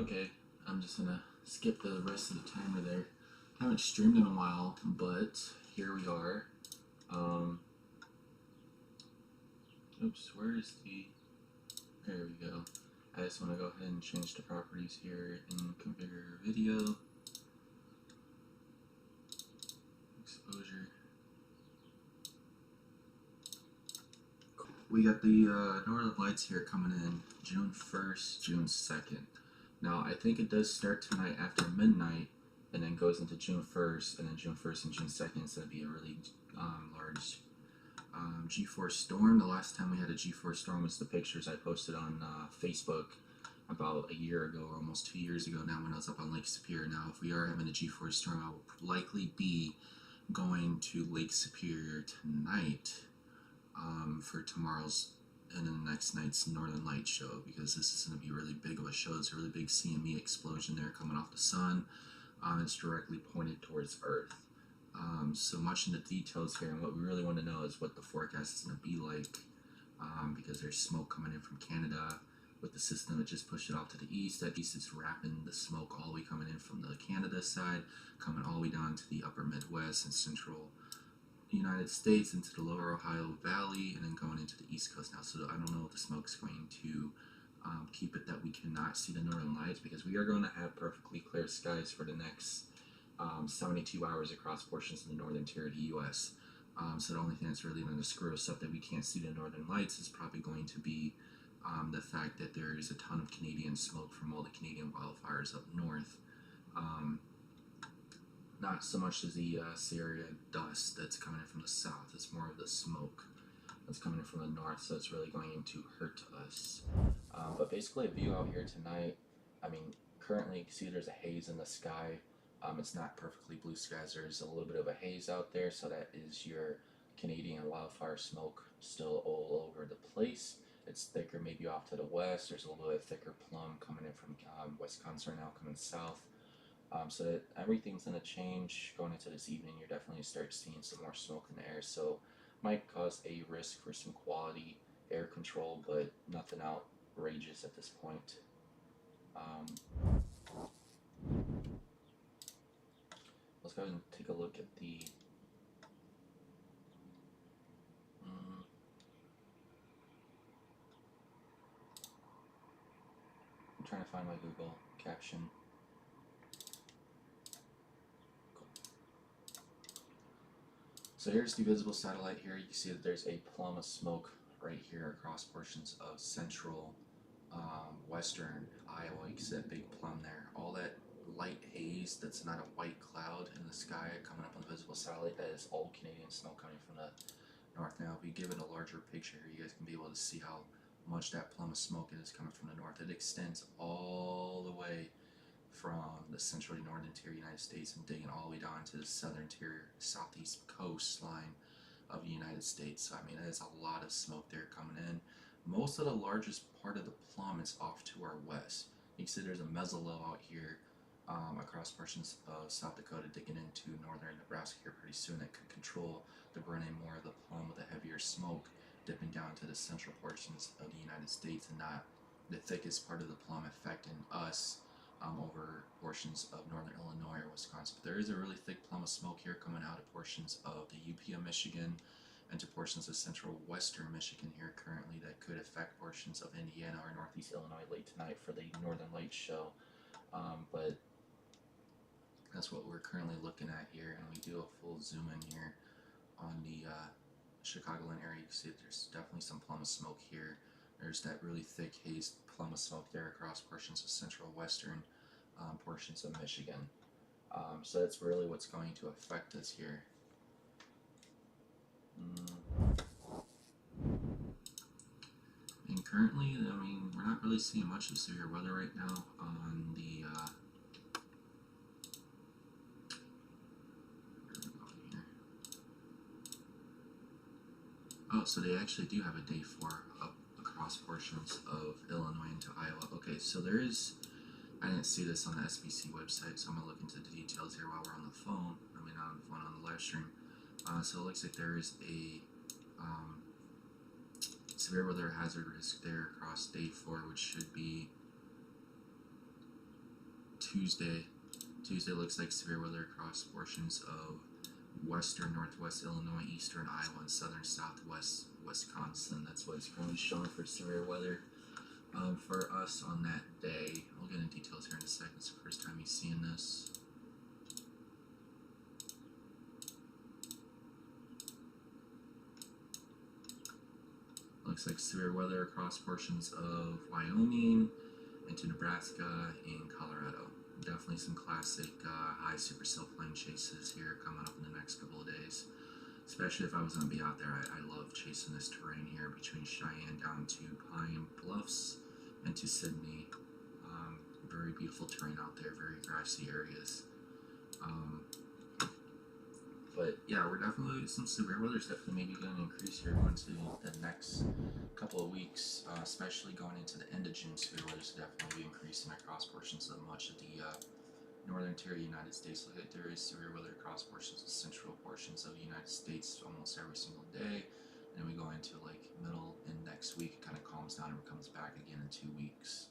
Okay, I'm just gonna skip the rest of the timer there. Haven't streamed in a while, but here we are. Um, oops, where is the... There we go. I just want to go ahead and change the properties here and configure video. Exposure. We got the Northern Lights here coming in June 1st, June 2nd. Now, I think it does start tonight after midnight and then goes into June 1st, and then June 1st and June 2nd is going to be a really large G-Force storm. The last time we had a G-Force storm was the pictures I posted on Facebook about a year ago, or almost 2 years ago now, when I was up on Lake Superior. Now, if we are having a G-Force storm, I will likely be going to Lake Superior tonight for tomorrow's and then the next night's Northern Light show, because this is going to be really big of a show. It's a really big CME explosion there coming off the sun. It's directly pointed towards Earth. So much in the details here, and what we really want to know is what the forecast is going to be like, because there's smoke coming in from Canada with the system that just pushed it off to the east. That east is wrapping the smoke all the way coming in from the Canada side, coming all the way down to the upper Midwest and central United States into the lower Ohio Valley, and then going into the East Coast now. So I don't know if the smoke's going to keep it that we cannot see the Northern Lights, because we are going to have perfectly clear skies for the next 72 hours across portions of the northern interior of the U.S. So the only thing that's really going to screw us up that we can't see the Northern Lights is probably going to be the fact that there is a ton of Canadian smoke from all the Canadian wildfires up north. Not so much as the Sierra dust that's coming in from the south. It's more of the smoke that's coming in from the north, so it's really going to hurt us. But basically a view out here tonight, I mean, currently you can see there's a haze in the sky. It's not perfectly blue skies. There's a little bit of a haze out there, so that is your Canadian wildfire smoke still all over the place. It's thicker maybe off to the west. There's a little bit thicker plum coming in from Wisconsin right now, coming south. So that everything's going to change going into this evening. You're definitely start seeing some more smoke in the air, so might cause a risk for some quality air control, but nothing outrageous at this point. Let's go ahead and take a look at the I'm trying to find my Google caption. So here's the visible satellite here. You can see that there's a plum of smoke right here across portions of central western Iowa. You can see that big plum there. All that light haze that's not a white cloud in the sky coming up on the visible satellite, that is all Canadian smoke coming from the north. Now, if we give it a larger picture here, you guys can be able to see how much that plum of smoke is coming from the north. It extends all the way from the central northern interior United States and digging all the way down to the southern interior southeast coastline of the United States. So I mean, there's a lot of smoke there coming in. Most of the largest part of the plum is off to our west. You can see there's a mesolow out here across portions of South Dakota, digging into northern Nebraska here pretty soon, that could control the burning more of the plum with a heavier smoke dipping down to the central portions of the United States, and not the thickest part of the plum affecting us over portions of northern Illinois or Wisconsin. But there is a really thick plum of smoke here coming out of portions of the UP of Michigan and to portions of central western Michigan here currently, that could affect portions of Indiana or northeast Illinois late tonight for the Northern Lights show. But that's what we're currently looking at here, and we do a full zoom in here on the Chicagoland area. You can see that there's definitely some plum of smoke here. There's that really thick haze plum of smoke there across portions of central western portions of Michigan. So that's really what's going to affect us here. And currently, I mean, we're not really seeing much of severe weather right now on the oh, so they actually do have a day 4 up across portions of Illinois into Iowa. Okay, so there is, I didn't see this on the SBC website, so I'm going to look into the details here while we're on the phone. I mean, not on the phone, on the live stream. So it looks like there is a severe weather hazard risk there across day 4, which should be Tuesday. Tuesday looks like severe weather across portions of western northwest Illinois, eastern Iowa, and southern southwest Wisconsin. That's what it's currently showing for severe weather for us on that day. I'll get into details here in a second. It's the first time you're seeing this. Looks like severe weather across portions of Wyoming into Nebraska and Colorado. Definitely some classic high supercell plane chases here coming up in the next couple of days. Especially if I was going to be out there. I love chasing this terrain here between Cheyenne down to Pine Bluffs and to Sydney. Very beautiful terrain out there, very grassy areas. But yeah, we're definitely, some severe weather is definitely maybe going to increase here going to the next couple of weeks, especially going into the end of June. Severe weather is definitely increasing across portions of much of the northern tier of the United States. Look at, there is severe weather across portions of central portions of the United States almost every single day. And then we go into like middle and next week, it kind of calms down and comes back again in 2 weeks.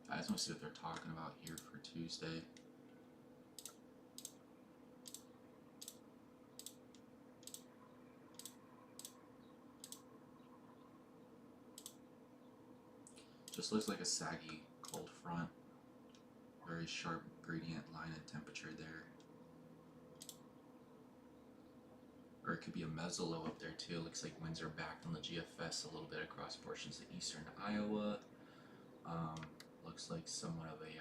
I just want to see what they're talking about here for Tuesday. Just looks like a saggy cold front. Very sharp gradient line and temperature there. Or it could be a mesolow up there too. Looks like winds are back on the GFS a little bit across portions of eastern Iowa. Looks like somewhat of a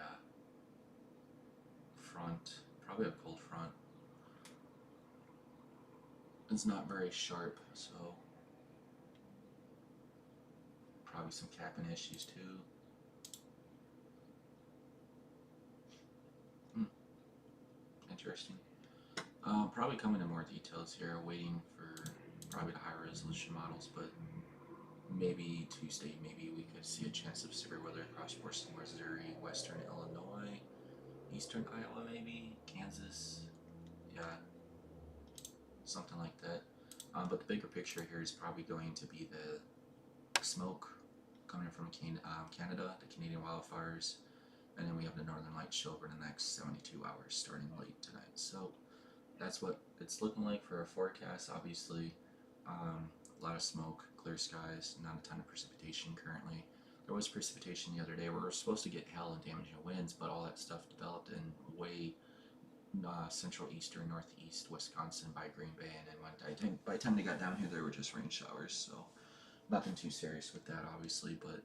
front, probably a cold front. It's not very sharp, so probably some capping issues too. Interesting. Probably coming into more details here, waiting for probably the high resolution models, but maybe Tuesday, maybe we could see a chance of severe weather across portions of Missouri, western Illinois, eastern Iowa, maybe Kansas. Yeah, something like that. But the bigger picture here is probably going to be the smoke coming from Canada, the Canadian wildfires, and then we have the Northern Lights show over the next 72 hours starting late tonight. So that's what it's looking like for a forecast. Obviously, a lot of smoke, clear skies, not a ton of precipitation currently. There was precipitation the other day. We were supposed to get hail and damaging winds, but all that stuff developed in way central eastern northeast Wisconsin by Green Bay, and then by the time they got down here, there were just rain showers. So nothing too serious with that, obviously. But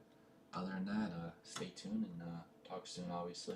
other than that, stay tuned and talk soon, obviously.